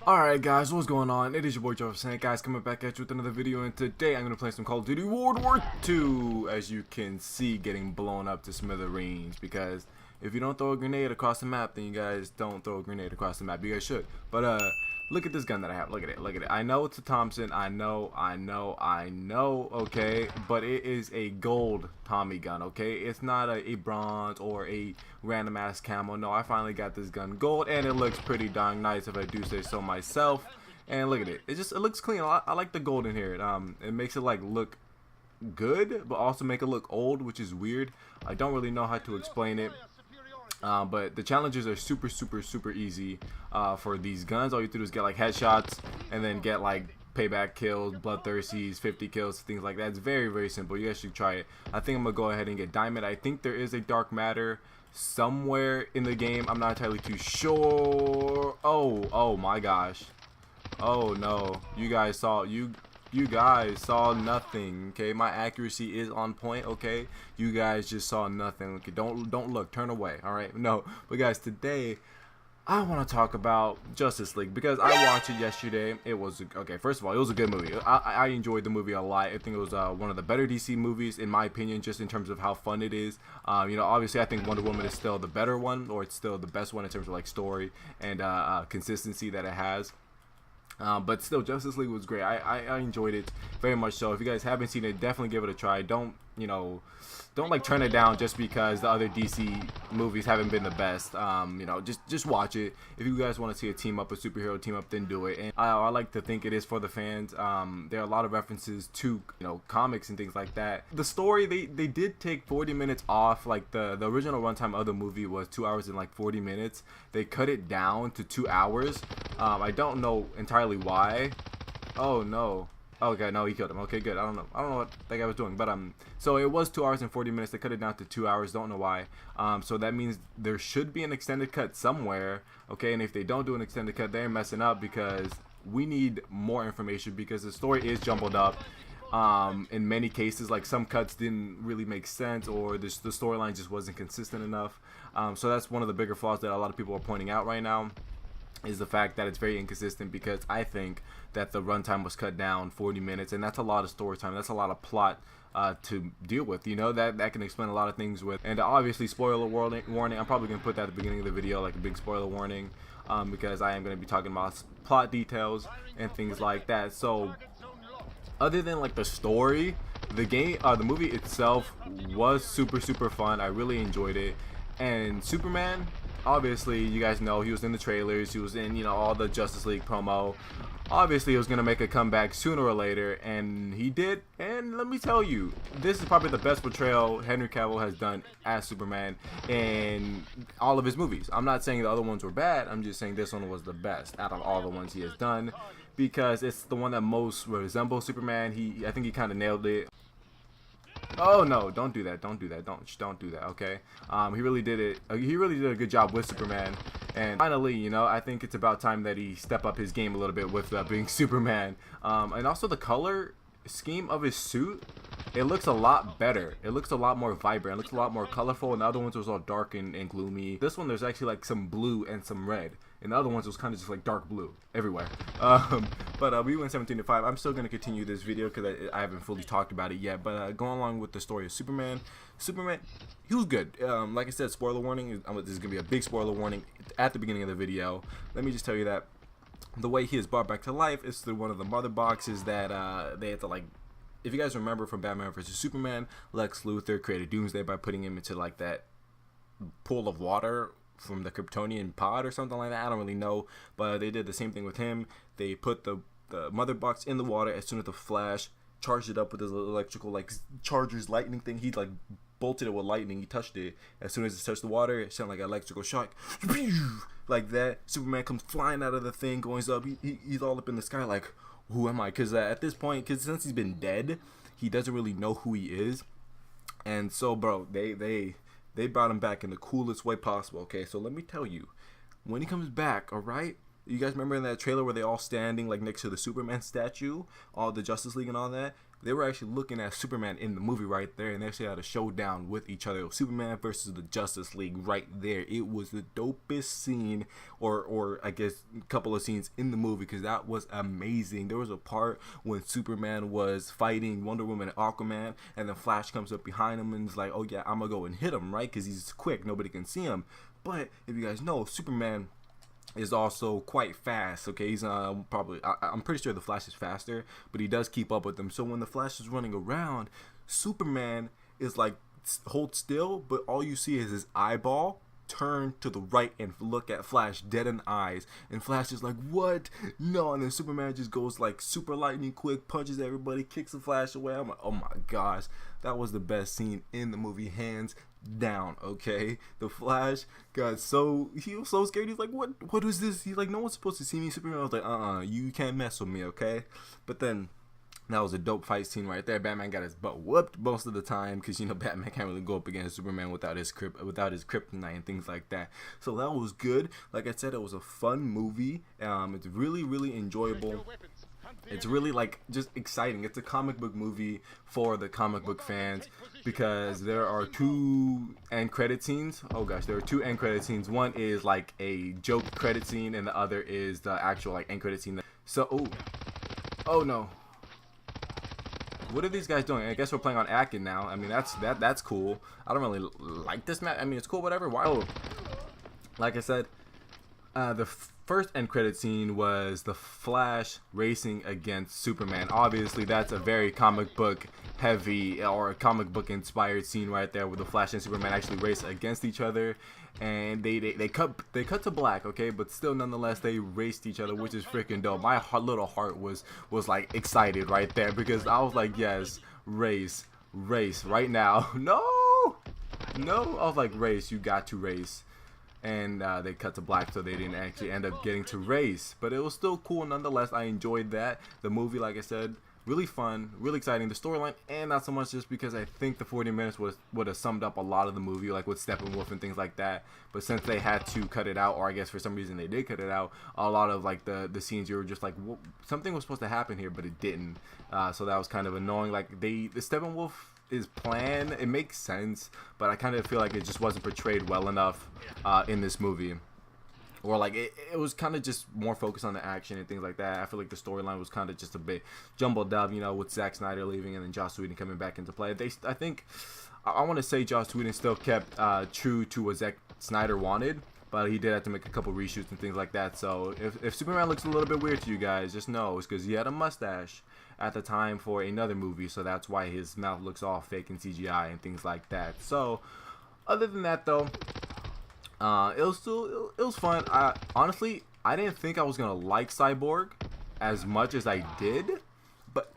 Alright guys, what's going on? It is your boy Jefferson, guys, coming back at you with another video, and today I'm going to play some Call of Duty World War II, as you can see, getting blown up to smithereens, because if you don't throw a grenade across the map, then you guys don't throw a grenade across the map. You guys should. But look at this gun that I have. Look at it, look at it. I know it's a Thompson, I know, okay, but it is a gold Tommy gun, okay? It's not a bronze or a random ass camo. No, I finally got this gun gold, and it looks pretty darn nice if I do say so myself. And look at it. It looks clean. I like the gold in here. It makes it like look good, but also make it look old, which is weird. I don't really know how to explain it. But the challenges are super easy for these guns. All you have to do is get like headshots and then get like payback kills, bloodthirsties, 50 kills, things like that. It's very simple. You guys should try it. I think I'm gonna go ahead and get diamond. I think there is a dark matter somewhere in the game. I'm not entirely too sure. Oh my gosh. Oh no. You guys saw nothing. Okay, my accuracy is on point. Okay, you guys just saw nothing. Okay, don't look, turn away. All right, no. But guys, today I want to talk about Justice League because I watched it yesterday. It was okay. First of all, it was a good movie. I enjoyed the movie a lot. I think it was one of the better DC movies in my opinion, just in terms of how fun it is. You know, obviously I think Wonder Woman is still the better one, or it's still the best one in terms of like story and consistency that it has. But still, Justice League was great. I enjoyed it very much so. If you guys haven't seen it, definitely give it a try. Don't like turn it down just because the other DC movies haven't been the best. You know, just watch it. If you guys want to see a superhero team up, then do it. And I like to think it is for the fans. There are a lot of references to comics and things like that. The story, they did take 40 minutes off. Like the original runtime of the movie was 2 hours and like 40 minutes. They cut it down to 2 hours. I don't know entirely why. Oh no. Okay, no, he killed him. Okay, good. I don't know what that guy was doing, but so it was 2 hours and 40 minutes. They cut it down to 2 hours. Don't know why. So that means there should be an extended cut somewhere. Okay, and if they don't do an extended cut, they're messing up because we need more information because the story is jumbled up. In many cases, like some cuts didn't really make sense, or the storyline just wasn't consistent enough. So that's one of the bigger flaws that a lot of people are pointing out right now, is the fact that it's very inconsistent, because I think that the runtime was cut down 40 minutes, and that's a lot of story time. That's a lot of plot to deal with. You know, that can explain a lot of things with. And obviously, spoiler warning. I'm probably gonna put that at the beginning of the video, like a big spoiler warning, because I am gonna be talking about plot details and things like that. So, other than like the story, the movie itself was super fun. I really enjoyed it. And Superman, obviously, you guys know he was in the trailers, he was in all the Justice League promo. Obviously, he was gonna make a comeback sooner or later, and he did. And let me tell you, this is probably the best portrayal Henry Cavill has done as Superman in all of his movies. I'm not saying the other ones were bad, I'm just saying this one was the best out of all the ones he has done, because it's the one that most resembles Superman. I think he kind of nailed it. Oh no, don't do that, don't do that, don't do that, okay? He really did it. He really did a good job with Superman. And finally, I think it's about time that he step up his game a little bit with being Superman. And also the color scheme of his suit, it looks a lot better. It looks a lot more vibrant. It looks a lot more colorful. And the other ones was all dark and gloomy. This one, there's actually like some blue and some red. And the other ones was kind of just like dark blue everywhere. But we went 17-5. I'm still going to continue this video because I haven't fully talked about it yet. But going along with the story of Superman, he was good. Like I said, spoiler warning. This is going to be a big spoiler warning at the beginning of the video. Let me just tell you that the way he is brought back to life is through one of the mother boxes that they had to like. If you guys remember from Batman vs Superman, Lex Luthor created Doomsday by putting him into like that pool of water from the Kryptonian pod or something like that. I don't really know, but they did the same thing with him. They put the mother box in the water. As soon as the Flash charged it up with his electrical like chargers lightning thing, he like bolted it with lightning. He touched it. As soon as it touched the water, it sounded like an electrical shock, like that. Superman comes flying out of the thing, going up. He's all up in the sky like, who am I? Because at this point, since he's been dead, he doesn't really know who he is. And so, bro, they brought him back in the coolest way possible. Okay, so let me tell you, when he comes back, all right, You guys remember in that trailer where they all standing like next to the Superman statue, all the Justice League and all that? They were actually looking at Superman in the movie right there, and they actually had a showdown with each other. Superman versus the Justice League right there. It was the dopest scene, or I guess a couple of scenes in the movie, because that was amazing. There was a part when Superman was fighting Wonder Woman and Aquaman, and then Flash comes up behind him and is like, oh yeah, I'm gonna go and hit him, right? Because he's quick, nobody can see him. But if you guys know, Superman is also quite fast. Okay, he's probably I'm pretty sure the Flash is faster, but he does keep up with them. So when the Flash is running around, Superman is like hold still, but all you see is his eyeball turn to the right and look at Flash dead in the eyes, and Flash is like, what? No. And then Superman just goes like super lightning quick, punches everybody, kicks the Flash away. I'm like, oh my gosh, that was the best scene in the movie, hands down. Okay, the Flash got he was so scared. He's like, what is this? He's like, no one's supposed to see me. Superman was like, you can't mess with me, okay? But then that was a dope fight scene right there. Batman got his butt whooped most of the time, because, you know, Batman can't really go up against Superman without his kryptonite and things like that. So that was good. Like I said, it was a fun movie. It's really, really enjoyable. It's really like just exciting. It's a comic book movie for the comic book fans, because there are two end credit scenes. Oh gosh, there are two end credit scenes. One is like a joke credit scene, and the other is the actual like end credit scene. So oh no. What are these guys doing? I guess we're playing on Akin now. I mean, that's cool. I don't really like this map. I mean, it's cool, whatever. Why? Oh, like I said, the first end credit scene was the Flash racing against Superman. Obviously, that's a very comic book heavy or a comic book inspired scene right there, where the Flash and Superman actually race against each other, and they cut to black, okay, but still nonetheless they raced each other, which is freaking dope. My little heart was like excited right there, because I was like, yes, race right now. No, I was like, race, you got to race. And they cut to black, so they didn't actually end up getting to race, but it was still cool nonetheless. I enjoyed that. The movie, like I said, really fun, really exciting. The storyline, and not so much, just because I think the 40 minutes would have summed up a lot of the movie, like with Steppenwolf and things like that. But since they had to cut it out, or I guess for some reason they did cut it out, a lot of like the scenes, you were just like, something was supposed to happen here, but it didn't. So that was kind of annoying. Like the Steppenwolf, his plan, it makes sense, but I kind of feel like it just wasn't portrayed well enough in this movie. Or like it was kind of just more focused on the action and things like that. I feel like the storyline was kind of just a bit jumbled up, you know, with Zack Snyder leaving and then Joss Whedon coming back into play. I think I want to say Joss Whedon still kept true to what Zack Snyder wanted, but he did have to make a couple reshoots and things like that. So if Superman looks a little bit weird to you guys, just know it's because he had a mustache at the time for another movie, so that's why his mouth looks all fake and CGI and things like that. So other than that though, it was fun. Honestly, I didn't think I was gonna like Cyborg as much as I did, but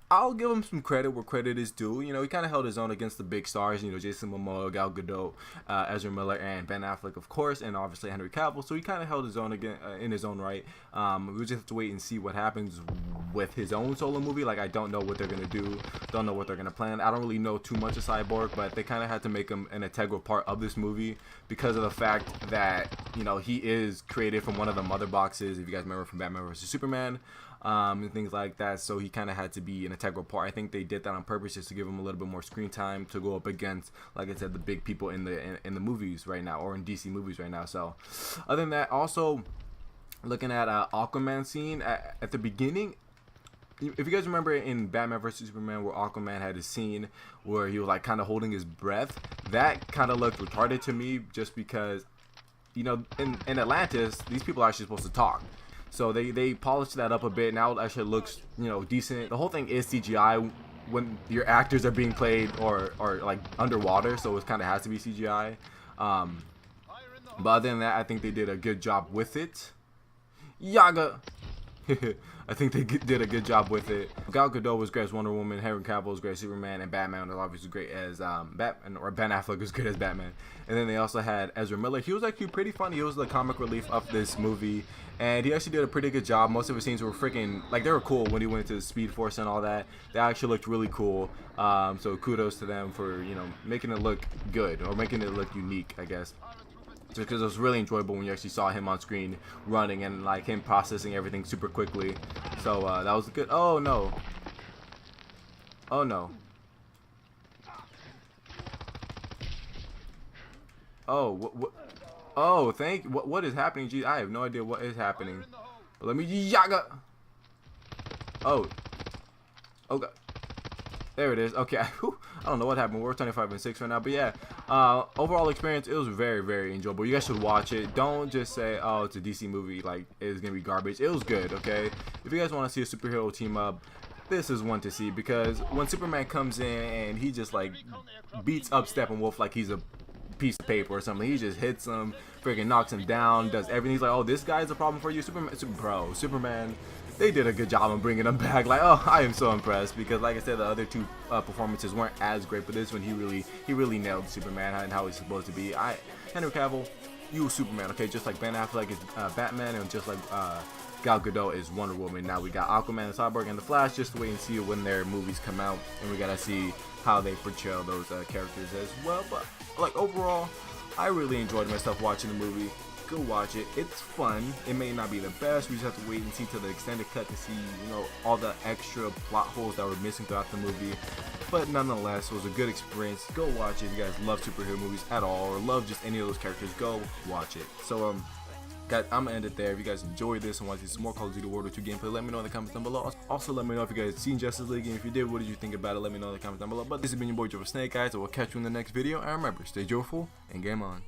I'll give him some credit where credit is due. You know, he kind of held his own against the big stars. You know, Jason Momoa, Gal Gadot, Ezra Miller, and Ben Affleck, of course, and obviously Henry Cavill. So he kind of held his own again in his own right. We just have to wait and see what happens with his own solo movie. Like, I don't know what they're gonna do. Don't know what they're gonna plan. I don't really know too much of Cyborg, but they kind of had to make him an integral part of this movie because of the fact that, you know, he is created from one of the mother boxes, if you guys remember, from Batman vs Superman. And things like that, so he kind of had to be an integral part. I think they did that on purpose just to give him a little bit more screen time to go up against, like I said, the big people in the movies right now, or in DC movies right now. So other than that, also looking at Aquaman scene at the beginning, if you guys remember in Batman vs Superman where Aquaman had a scene where he was like kind of holding his breath, that kind of looked retarded to me, just because, you know, in Atlantis these people are actually supposed to talk. So they polished that up a bit. Now it actually looks, you know, decent. The whole thing is CGI when your actors are being played or like underwater, so it kind of has to be CGI. But other than that, I think they did a good job with it. Yaga. I think they did a good job with it. Gal Gadot was great as Wonder Woman, Henry Cavill was great as Superman, and Batman was obviously great as Batman, or Ben Affleck was good as Batman. And then they also had Ezra Miller. He was actually pretty funny. He was the comic relief of this movie, and he actually did a pretty good job. Most of his scenes were freaking, like, they were cool when he went into the Speed Force and all that. They actually looked really cool. So kudos to them for, you know, making it look good, or making it look unique, I guess. just because it was really enjoyable when you actually saw him on screen running and like him processing everything super quickly. So that was good. Oh no. Oh no. Oh, what? Oh, what is happening? Geez, I have no idea what is happening. But let me yaga. Oh. Oh god. There it is. Okay. I don't know what happened. We're 25 and 6 right now, but yeah. Overall experience, it was very, very enjoyable. You guys should watch it. Don't just say, oh, it's a DC movie, like it's gonna be garbage. It was good. Okay. If you guys want to see a superhero team up, this is one to see, because when Superman comes in and he just like beats up Steppenwolf like he's a piece of paper or something, he just hits him, freaking knocks him down, does everything. He's like, oh, this guy's a problem for you, Superman. They did a good job of bringing him back. Like, oh, I am so impressed, because like I said, the other two performances weren't as great, but this one he really nailed Superman and how he's supposed to be. Henry Cavill, you Superman, okay, just like Ben Affleck is Batman, and just like Gal Gadot is Wonder Woman. Now we got Aquaman and Cyborg and the Flash. Just wait and see when their movies come out, and we gotta see how they portray those characters as well. But like overall, I really enjoyed myself watching the movie. Go watch it. It's fun. It may not be the best. We just have to wait and see till the extended cut to see, you know, all the extra plot holes that were missing throughout the movie. But nonetheless, it was a good experience. Go watch it. If you guys love superhero movies at all, or love just any of those characters, go watch it. So guys, I'm gonna end it there. If you guys enjoyed this and want to see some more Call of Duty World War II gameplay, let me know in the comments down below. Also, let me know if you guys seen Justice League, and if you did, what did you think about it? Let me know in the comments down below. But this has been your boy Joe Snake, guys. I will catch you in the next video. And remember, stay joyful and game on.